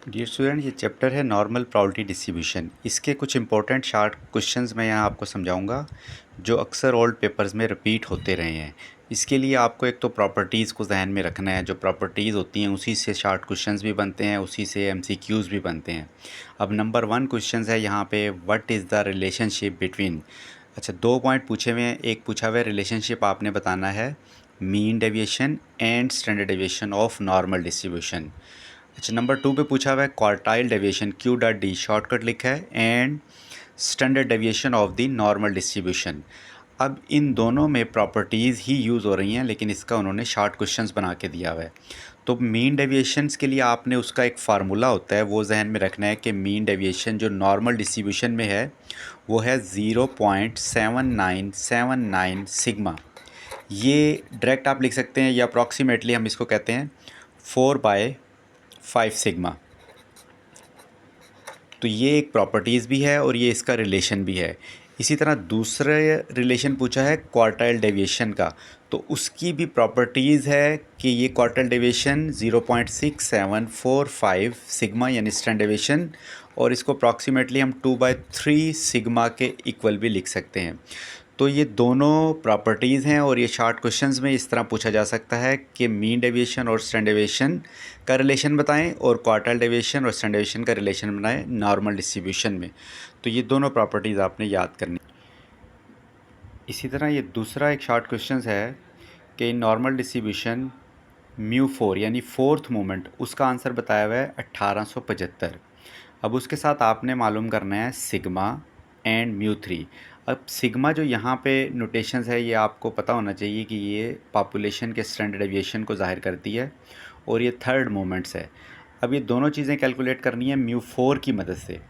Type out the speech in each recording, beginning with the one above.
Dear student, ये chapter है normal probability distribution. इसके कुछ इंपॉर्टेंट शार्ट क्वेश्चंस मैं यहाँ आपको समझाऊंगा जो अक्सर ओल्ड पेपर्स में रिपीट होते रहे हैं। इसके लिए आपको एक तो प्रॉपर्टीज़ को जहन में रखना है। जो प्रॉपर्टीज़ होती हैं उसी से शार्ट क्वेश्चंस भी बनते हैं, उसी से एमसीक्यूज़ भी बनते हैं। अब नंबर 1 क्वेश्चन है यहाँ पे, what is the relationship between. अच्छा, 2 पॉइंट पूछे हुए हैं। एक पूछा हुआ है रिलेशनशिप आपने बताना है mean deviation and standard deviation of normal distribution. अच्छा, नंबर 2 पे पूछा हुआ है quartile deviation Q dot D, shortcut लिखा है, and standard deviation of the normal distribution. अब इन दोनों में प्रॉपर्टीज़ ही यूज़ हो रही हैं, लेकिन इसका उन्होंने शॉर्ट क्वेश्चंस बना के दिया हुआ है। तो मीन डेविएशंस के लिए आपने उसका एक फार्मूला होता है, वो जहन में रखना है कि मीन डेविएशन जो नॉर्मल डिस्ट्रीब्यूशन में है वो है 0.7979 सिग्मा। ये डायरेक्ट आप लिख सकते हैं, या अप्रॉक्सीमेटली हम इसको कहते हैं 4/5 सिग्मा। तो ये एक प्रॉपर्टीज़ भी है और ये इसका रिलेशन भी है। इसी तरह दूसरा रिलेशन पूछा है क्वार्टाइल डेविएशन का, तो उसकी भी प्रॉपर्टीज़ है कि ये क्वार्टाइल डेविएशन 0.6745 सिग्मा यानी स्टैंडर्ड डेविएशन, और इसको अप्रॉक्सीमेटली हम 2/3 सिग्मा के इक्वल भी लिख सकते हैं। तो ये दोनों प्रॉपर्टीज़ हैं और ये शॉर्ट क्वेश्चंस में इस तरह पूछा जा सकता है कि मीन डेविएशन और स्टैंडर्ड डेविएशन का रिलेशन बताएं और क्वार्टाइल डेविएशन और स्टैंडर्ड डेविएशन का रिलेशन बनाएं नॉर्मल डिस्ट्रीब्यूशन में। तो ये दोनों प्रॉपर्टीज़ आपने याद करनी। इसी तरह ये दूसरा एक शॉर्ट क्वेश्चंस है कि नॉर्मल डिस्ट्रीब्यूशन μ4 यानी फोर्थ मोमेंट, उसका आंसर बताया हुआ है 1875। अब उसके साथ आपने मालूम करना है सिग्मा एंड μ3। अब सिग्मा जो यहाँ पे नोटेशंस है, ये आपको पता होना चाहिए कि ये पॉपुलेशन के स्टैंडर्ड डेविएशन को जाहिर करती है और ये थर्ड मोमेंट्स है। अब ये दोनों चीज़ें कैलकुलेट करनी है μ4 की मदद से।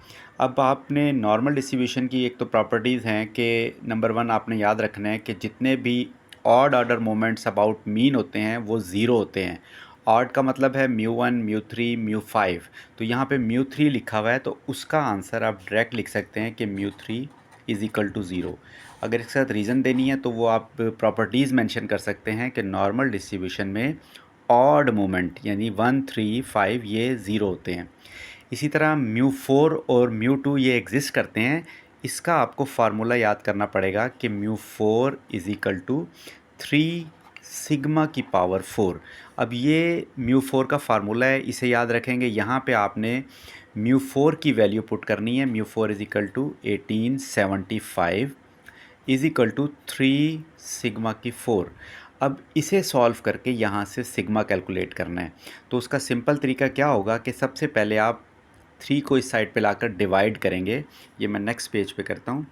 अब आपने नॉर्मल डिस्ट्रीब्यूशन की एक तो प्रॉपर्टीज़ हैं कि नंबर 1 आपने याद रखना है कि जितने भी odd order moments about mean होते हैं वो ज़ीरो होते हैं। ऑड का मतलब है μ1 μ3 μ5। तो यहाँ पे μ3 लिखा हुआ है, तो उसका आंसर आप डायरेक्ट लिख सकते हैं कि μ3 इज़ इक्वल टू ज़ीरो। अगर इसके साथ रीज़न देनी है तो वो आप प्रॉपर्टीज़ मेंशन कर सकते हैं कि नॉर्मल डिस्ट्रीब्यूशन में ऑड मोमेंट यानी 1 3 5 ये ज़ीरो होते हैं। इसी तरह μ4 और μ2 ये एग्जिस्ट करते हैं। इसका आपको फार्मूला याद करना पड़ेगा कि μ4 इज़ इक्वल टू 3 सिग्मा की पावर 4। अब ये μ4 का फार्मूला है, इसे याद रखेंगे। यहाँ पे आपने μ4 की वैल्यू पुट करनी है। μ4 is equal to 1875 is equal to 3 sigma की 4। अब इसे सॉल्व करके यहाँ से सिग्मा कैलकुलेट करना है। तो उसका सिंपल तरीका क्या होगा कि सबसे पहले आप 3 को इस साइड पे लाकर डिवाइड करेंगे। ये मैं नेक्स्ट पेज पे करता हूँ।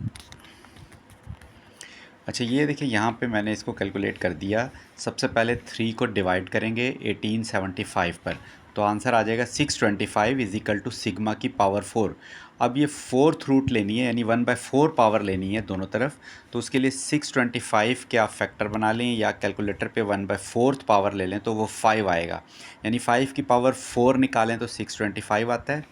अच्छा, ये देखिए यहाँ पे मैंने इसको कैलकुलेट कर दिया। सबसे पहले 3 को डिवाइड करेंगे 1875 पर, तो आंसर आ जाएगा 625 इज़ इक्वल टू सिग्मा की पावर 4। अब ये फोर्थ रूट लेनी है यानी 1/4 पावर लेनी है दोनों तरफ। तो उसके लिए 625 के आप फैक्टर बना लें या कैलकुलेटर पे 1/4 पावर ले लें तो वो 5 आएगा। यानी 5 की पावर 4 निकालें तो 625 आता है।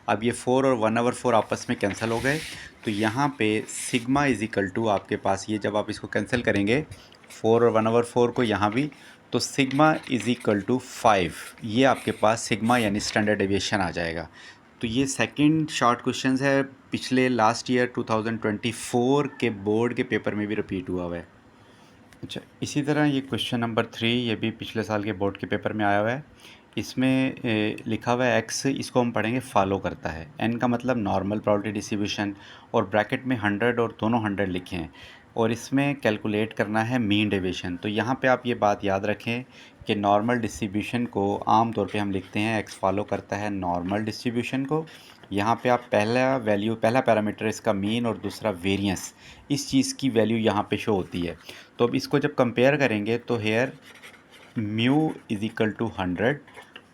अब ये 4 और 1/4 आपस में कैंसिल हो गए, तो यहाँ पे सिग्मा इज़ इक्वल टू आपके पास, ये जब आप इसको कैंसिल करेंगे 4 और 1/4 को यहाँ भी, तो सिग्मा इज़ इक्वल टू 5। ये आपके पास सिग्मा यानी स्टैंडर्ड डेविएशन आ जाएगा। तो ये सेकंड शॉर्ट क्वेश्चन है, पिछले लास्ट ईयर 2024 के बोर्ड के पेपर में भी रिपीट हुआ है। अच्छा, इसी तरह ये क्वेश्चन नंबर 3, ये भी पिछले साल के बोर्ड के पेपर में आया हुआ है। इसमें लिखा हुआ है एक्स, इसको हम पढ़ेंगे फॉलो करता है। एन का मतलब नॉर्मल प्रोबेबिलिटी डिस्ट्रीब्यूशन, और ब्रैकेट में 100 और दोनों 100 लिखे हैं, और इसमें कैलकुलेट करना है मीन डेविएशन। तो यहाँ पे आप ये बात याद रखें कि नॉर्मल डिस्ट्रीब्यूशन को आम तौर पे हम लिखते हैं एक्स फॉलो करता है नॉर्मल डिस्ट्रीब्यूशन को। यहाँ पे आप पहला पैरामीटर इसका मीन और दूसरा वेरिएंस, इस चीज़ की वैल्यू यहाँ पे शो होती है। तो अब इसको जब कंपेयर करेंगे तो here mu is equal to 100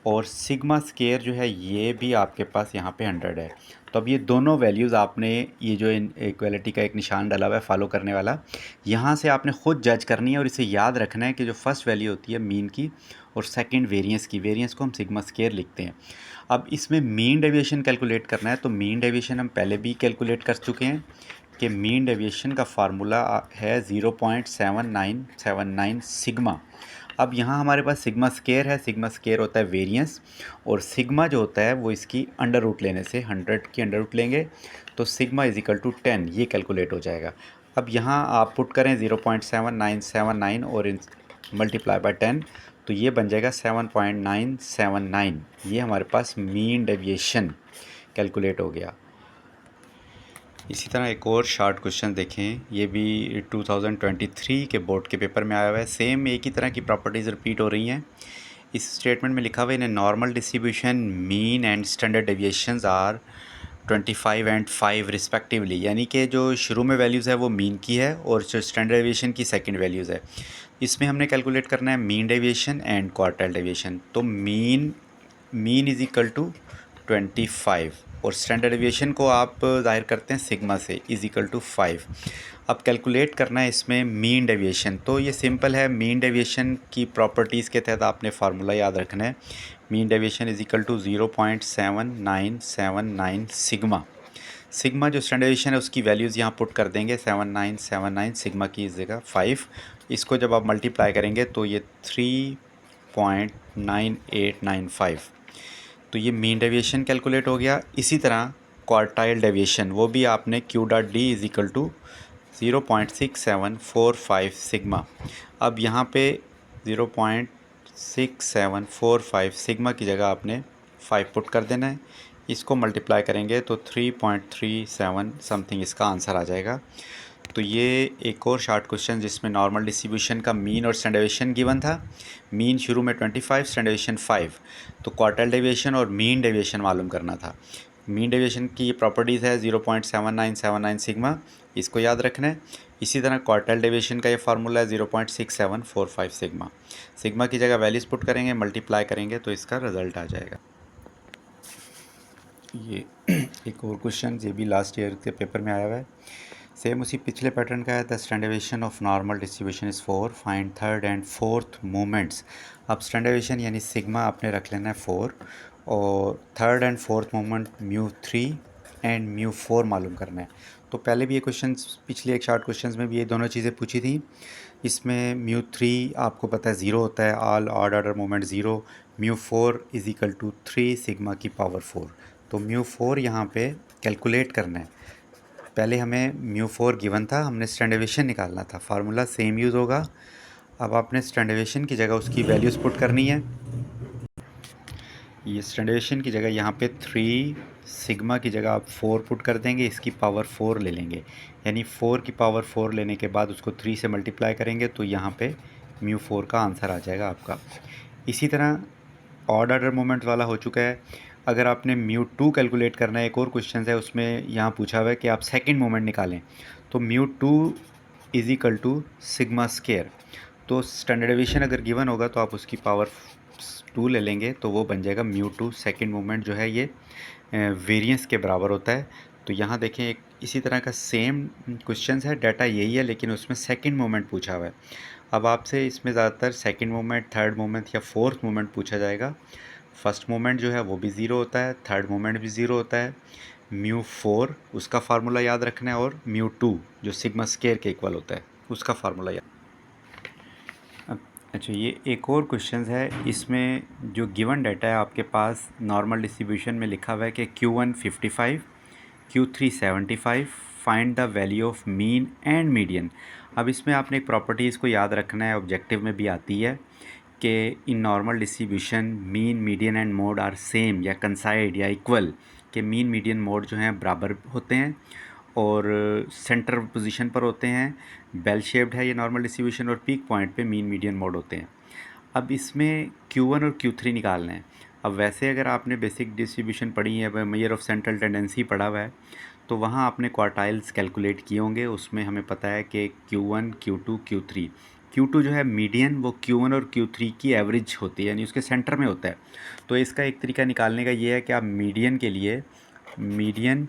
और सिग्मा स्केयर जो है ये भी आपके पास यहाँ पे 100 है। तो अब ये दोनों वैल्यूज़ आपने, ये जो इक्वलिटी का एक निशान डाला हुआ है फॉलो करने वाला, यहाँ से आपने ख़ुद जज करनी है और इसे याद रखना है कि जो फर्स्ट वैल्यू होती है मीन की और सेकंड वेरिएंस की, वेरिएंस को हम सिग्मा स्केयर लिखते हैं। अब इसमें मीन डेविएशन कैलकुलेट करना है, तो मीन डेविएशन हम पहले भी कैलकुलेट कर चुके हैं कि मीन डेविएशन का फार्मूला है 0.7979 सिग्मा। अब यहाँ हमारे पास सिग्मा स्केयर है, सिग्मा स्केयर होता है वेरिएंस, और सिग्मा जो होता है वो इसकी अंडर रूट लेने से 100 की अंडर रूट लेंगे तो सिग्मा इज इक्वल टू 10, ये कैलकुलेट हो जाएगा। अब यहाँ आप पुट करें 0.7979 और मल्टीप्लाई बाय 10, तो ये बन जाएगा 7.979। ये हमारे पास मीन डेविएशन कैलकुलेट हो गया। इसी तरह एक और शॉर्ट क्वेश्चन देखें, ये भी 2023 के बोर्ड के पेपर में आया हुआ है। सेम एक ही तरह की प्रॉपर्टीज़ रिपीट हो रही हैं। इस स्टेटमेंट में लिखा हुआ है in normal distribution mean and standard deviations are 25 and 5 respectively, यानी कि जो शुरू में वैल्यूज़ है वो मीन की है और जो स्टैंडर्ड डेविएशन की सेकंड वैल्यूज़ है। इसमें हमने कैलकुलेट करना है mean deviation and quartile deviation. तो मीन इज़ इक्वल टू 25 और स्टैंडर्ड डेविएशन को आप ज़ाहिर करते हैं सिग्मा से, इज़ इक्वल टू 5। अब कैलकुलेट करना है इसमें मीन डेविएशन, तो ये सिंपल है। मीन डेविएशन की प्रॉपर्टीज़ के तहत आपने फार्मूला याद रखना है। Mean deviation is equal to 0.7979 sigma. Sigma जो स्टैंडर्ड डेविएशन है उसकी वैल्यूज़ यहाँ पुट कर देंगे, 7979 सिग्मा की जगह 5। इसको जब आप मल्टीप्लाई करेंगे तो ये 3.9895, तो ये मीन डेविएशन कैलकुलेट हो गया। इसी तरह क्वार्टाइल डेविएशन, वो भी आपने Q dot D is equal to 0.6745 sigma. अब यहाँ पे 0.6745 सिग्मा की जगह आपने 5 पुट कर देना है। इसको मल्टीप्लाई करेंगे तो 3.37 समथिंग इसका आंसर आ जाएगा। तो ये एक और शॉर्ट क्वेश्चन जिसमें नॉर्मल डिस्ट्रीब्यूशन का मीन और स्टैंडर्ड डेविएशन गिवन था। मीन शुरू में 25, स्टैंडर्ड डेविएशन 5, तो क्वार्टाइल डेविएशन और मीन डेविएशन मालूम करना था। मीन डेविएशन की ये प्रॉपर्टीज़ है 0.7979 सिग्मा, इसको याद रखना है। इसी तरह क्वार्टाइल डेविएशन का ये फार्मूला है 0.6745 सिग्मा। सिग्मा की जगह वैल्यूज पुट करेंगे, मल्टीप्लाई करेंगे तो इसका रिजल्ट आ जाएगा। ये एक और क्वेश्चन, ये भी लास्ट ईयर के पेपर में आया हुआ है। सेम उसी पिछले पैटर्न का है। The standard deviation of normal distribution is 4, find third and fourth moments. अब स्टैंडर्ड डेविएशन यानी सिग्मा आपने रख लेना है 4 और third and fourth moment μ3 and μ4 मालूम करना है। तो पहले भी ये क्वेश्चन, पिछले एक शॉर्ट क्वेश्चन में भी ये दोनों चीज़ें पूछी थी। इसमें μ3 आपको पता है 0 होता है, all odd order moment 0। μ4 is equal to 3 sigma की पावर 4। तो μ4 यहाँ पे कैलकुलेट करना है। पहले हमें μ4 गिवन था, हमने स्टैंडर्ड डेविएशन निकालना था। फार्मूला सेम यूज़ होगा। अब आपने स्टैंडर्ड डेविएशन की जगह उसकी वैल्यूज़ पुट करनी है। ये स्टैंडर्ड डेविएशन की जगह यहाँ पे 3 सिग्मा की जगह आप 4 पुट कर देंगे, इसकी पावर 4 ले लेंगे, यानी 4 की पावर 4 लेने के बाद उसको 3 से मल्टीप्लाई करेंगे तो यहाँ पे μ4 का आंसर आ जाएगा आपका। इसी तरह ऑड ऑर्डर मोमेंट वाला हो चुका है। अगर आपने μ2 कैलकुलेट करना है, एक और क्वेश्चन है उसमें यहाँ पूछा हुआ है कि आप सेकंड मोमेंट निकालें, तो μ2 is equal to sigma square. तो स्टैंडर्ड डेविएशन अगर गिवन होगा तो आप उसकी पावर 2 ले लेंगे, तो वो बन जाएगा μ2। सेकंड मोमेंट जो है ये वेरिएंस के बराबर होता है। तो यहाँ देखें एक इसी तरह का सेम क्वेश्चन है, डाटा यही है लेकिन उसमें सेकंड मोमेंट पूछा हुआ है। अब आपसे इसमें ज़्यादातर सेकंड मोमेंट, थर्ड मोमेंट या फोर्थ मोमेंट पूछा जाएगा। फर्स्ट मोमेंट जो है वो भी ज़ीरो होता है, थर्ड मोमेंट भी ज़ीरो होता है। μ4 उसका फार्मूला याद रखना है और μ2 जो सिग्मा स्केयर के इक्वल होता है उसका फार्मूला याद। अच्छा, ये एक और क्वेश्चन है। इसमें जो गिवन डाटा है आपके पास नॉर्मल डिस्ट्रीब्यूशन में लिखा हुआ है कि Q1 55, Q3 75, find the value of mean and median. अब इसमें आपने एक प्रॉपर्टीज़ को याद रखना है, ऑब्जेक्टिव में भी आती है कि in normal distribution mean, median and mode are same या कंसाइड या इक्वल, कि मीन, मीडियन, मोड जो हैं बराबर होते हैं और सेंटर पोजीशन पर होते हैं। बेल शेप्ड है ये नॉर्मल डिस्ट्रीब्यूशन और पीक पॉइंट पे मीन, मीडियन, मोड होते हैं। अब इसमें Q1 और Q3 निकालना है। अब वैसे अगर आपने बेसिक डिस्ट्रीब्यूशन पढ़ी है, मेजर ऑफ सेंट्रल टेंडेंसी पढ़ा हुआ है, तो वहाँ आपने क्वार्टाइल्स कैलकुलेट किए होंगे। उसमें हमें पता है कि Q1, Q2, Q3। Q2 जो है मीडियन, वो Q1 और Q3 की एवरेज होती है, यानी उसके सेंटर में होता है। तो इसका एक तरीका निकालने का ये है कि आप मीडियन के लिए median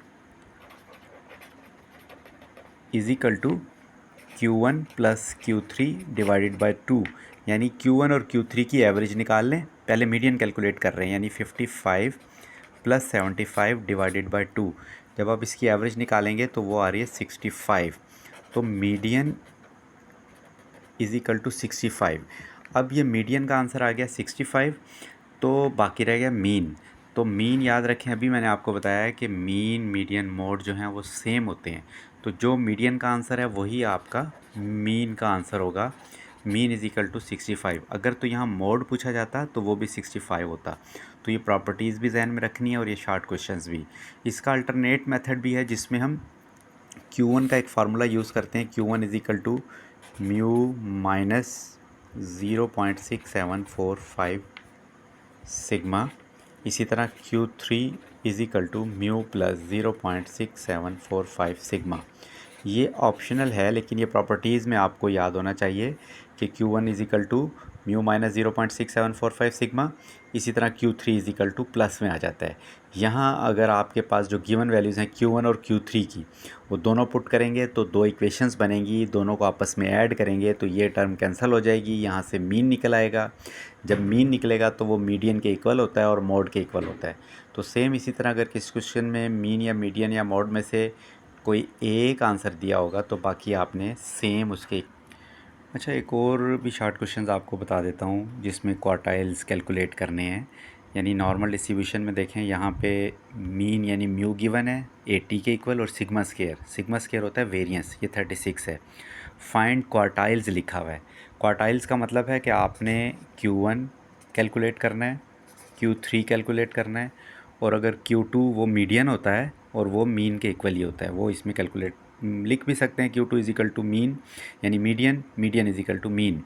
is equal to Q1 plus Q3 divided by 2, यानी Q1 और Q3 की एवरेज निकाल लें। पहले मीडियन कैलकुलेट कर रहे हैं, यानी 55 प्लस 75 डिवाइडेड बाय 2। जब आप इसकी एवरेज निकालेंगे तो वो आ रही है 65। तो मीडियन इज़ इक्वल टू 65। अब ये मीडियन का आंसर आ गया 65, तो बाकी रह गया मीन। तो मीन याद रखें, अभी मैंने आपको बताया है कि मीन मीडियन मोड जो हैं वो सेम होते हैं। तो जो मीडियन का आंसर है वही आपका मीन का आंसर होगा। Mean is equal to 65। अगर तो यहाँ मोड पूछा जाता तो वो भी 65 होता। तो ये प्रॉपर्टीज़ भी जहन में रखनी है और ये शॉर्ट क्वेश्चंस भी। इसका अल्टरनेट मेथड भी है जिसमें हम Q1 का एक फार्मूला यूज़ करते हैं। Q1 is equal to mu minus 0.6745 sigma. इसी तरह Q3 is equal to mu plus 0.6745 sigma. ये ऑप्शनल है, लेकिन ये प्रॉपर्टीज़ में आपको याद होना चाहिए कि Q1 is equal to mu minus 0.6745 sigma. इसी तरह Q3 is equal two plus में आ जाता है। यहाँ अगर आपके पास जो गिवन वैल्यूज़ हैं Q1 और Q3 की, वो दोनों पुट करेंगे तो दो इक्वेशंस बनेंगी, दोनों को आपस में ऐड करेंगे तो ये टर्म कैंसिल हो जाएगी, यहाँ से मीन निकल आएगा। जब मीन निकलेगा तो वो मीडियन के इक्वल होता है और मोड के इक्वल होता है। तो सेम इसी तरह अगर किसी क्वेश्चन में मीन या मीडियन या मोड में से कोई एक आंसर दिया होगा तो बाकी आपने सेम उसके। अच्छा, एक और भी शॉर्ट क्वेश्चंस आपको बता देता हूँ जिसमें क्वार्टाइल्स कैलकुलेट करने हैं। यानी नॉर्मल डिस्ट्रीब्यूशन में देखें, यहाँ पे मीन यानी म्यू गिवन है 80 के इक्वल, और सिग्मा स्केयर होता है वेरिएंस, ये 36 है। फाइंड क्वार्टाइल्स लिखा हुआ है। क्वार्टाइल्स का मतलब है कि आपने Q1 कैलकुलेट करना है, Q3 कैलकुलेट करना है, और अगर Q2 वो मीडियन होता है और वो मीन के इक्वल ही होता है, वो इसमें कैलकुलेट लिख भी सकते हैं। Q2 is equal to mean यानी median, median is equal to mean.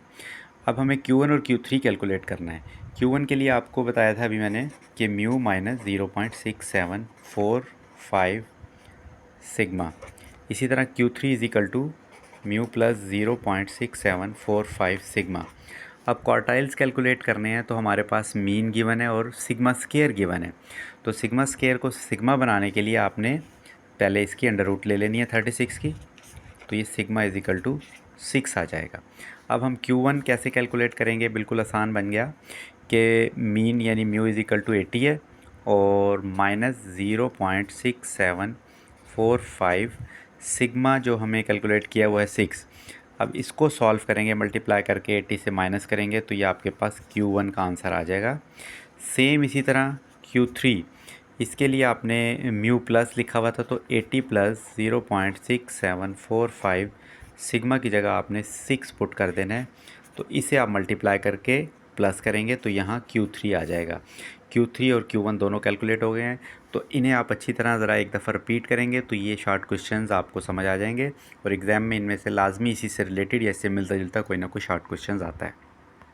अब हमें Q1 और Q3 कैलकुलेट करना है। Q1 के लिए आपको बताया था अभी मैंने कि म्यू माइनस 0.6745 सिग्मा। इसी तरह Q3 is equal to mu plus 0.6745 sigma. अब क्वार्टाइल्स कैलकुलेट करने हैं तो हमारे पास मीन गिवन है और सिग्मा स्केयर गिवन है। तो सिग्मा स्केयर को सिग्मा बनाने के लिए आपने पहले इसकी अंडर रूट ले लेनी है 36 की, तो ये सिग्मा इज़ इक्वल टू 6 आ जाएगा। अब हम Q1 कैसे कैलकुलेट करेंगे, बिल्कुल आसान बन गया कि मीन यानी म्यू इज़ इक्वल टू 80 है और माइनस 0.6745 सिग्मा जो हमें कैलकुलेट किया हुआ है 6। अब इसको सॉल्व करेंगे, मल्टीप्लाई करके 80 से माइनस करेंगे तो ये आपके पास Q1 का आंसर आ जाएगा। सेम इसी तरह Q3, इसके लिए आपने म्यू प्लस लिखा हुआ था तो 80 प्लस 0.6745 सिग्मा की जगह आपने 6 पुट कर देना है। तो इसे आप मल्टीप्लाई करके प्लस करेंगे तो यहाँ Q3 आ जाएगा। Q3 और Q1 दोनों कैलकुलेट हो गए हैं, तो इन्हें आप अच्छी तरह ज़रा एक दफ़ा रिपीट करेंगे तो ये शॉर्ट क्वेश्चंस आपको समझ आ जाएंगे और एग्ज़ाम में इनमें से लाजमी इसी से रिलेटेड या इससे मिलता जुलता कोई ना कोई शॉर्ट क्वेश्चंस आता है।